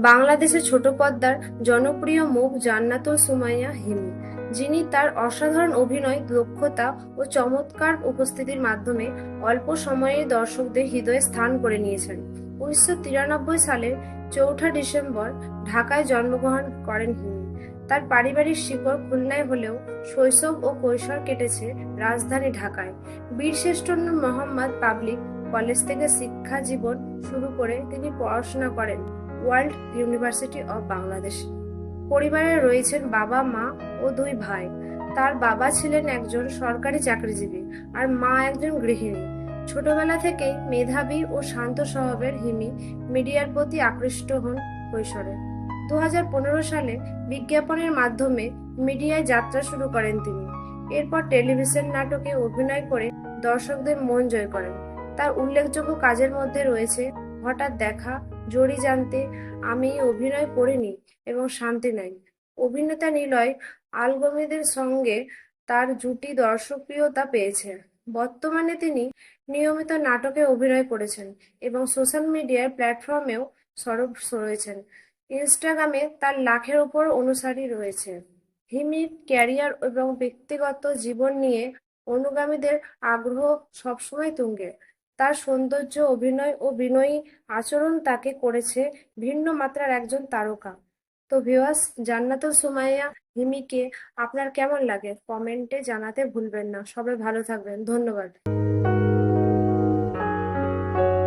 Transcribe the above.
বাংলাদেশের ছোট পর্দার জনপ্রিয় মুখ জান্নাতুল সুমাইয়া হিমি, যিনি তার অসাধারণ অভিনয় দক্ষতা ও চমৎকার উপস্থিতির মাধ্যমে অল্প সময়েই দর্শকদের হৃদয়ে স্থান করে নিয়েছেন। 1993 সালের 4 ডিসেম্বর ঢাকায় জন্মগ্রহণ করেন হিমি। তার পারিবারিক শিকড় খুলনায় হলেও শৈশব ও কৈশোর কেটেছে রাজধানী ঢাকায়। বীরশ্রেষ্ঠ নূর মোহাম্মদ পাবলিক কলেজ থেকে শিক্ষা জীবন শুরু করে তিনি পড়াশোনা করেন ওয়ার্ল্ড ইউনিভার্সিটি অব বাংলাদেশ। পরিবারে রয়েছেন বাবা, মা ও 2 ভাই। তার বাবা ছিলেন একজন সরকারি চাকরিজীবী আর মা একজন গৃহিণী। ছোটবেলা থেকেই মেধাবী ও শান্ত স্বভাবের হিমি মিডিয়ার প্রতি আকৃষ্ট হন কৈশোরে। 2015 সালে বিজ্ঞাপনের মাধ্যমে মিডিয়ায় যাত্রা শুরু করেন তিনি। এরপর টেলিভিশন নাটকে অভিনয় করে দর্শকদের মন জয় করেন। তার উল্লেখযোগ্য কাজের মধ্যে রয়েছে হঠাৎ দেখা, জড়ি জানতে, আমি অভিনয় করিনি এবং শান্তি নাই। অভিনেতা নিলয় আলগোমেদের সঙ্গে তার জুটি দর্শকপ্রিয়তা পেয়েছে। বর্তমানে তিনি নিয়মিত নাটকে অভিনয় করেছেন এবং সোশ্যাল মিডিয়ার প্ল্যাটফর্মেও সরব রয়েছেন। ইনস্টাগ্রামে তার লাখের উপর অনুসারী রয়েছে। হিমির ক্যারিয়ার এবং ব্যক্তিগত জীবন নিয়ে অনুগামীদের আগ্রহ সবসময় তুঙ্গে। তার সৌন্দর্য, অভিনয় ও বিনয়ী আচরণ তাকে করেছে ভিন্ন মাত্রার একজন তারকা। তো ভিউয়ার্স, জান্নাতুল সুমাইয়া হিমিকে আপনার কেমন লাগে কমেন্টে জানাতে ভুলবেন না। সবাই ভালো থাকবেন। ধন্যবাদ।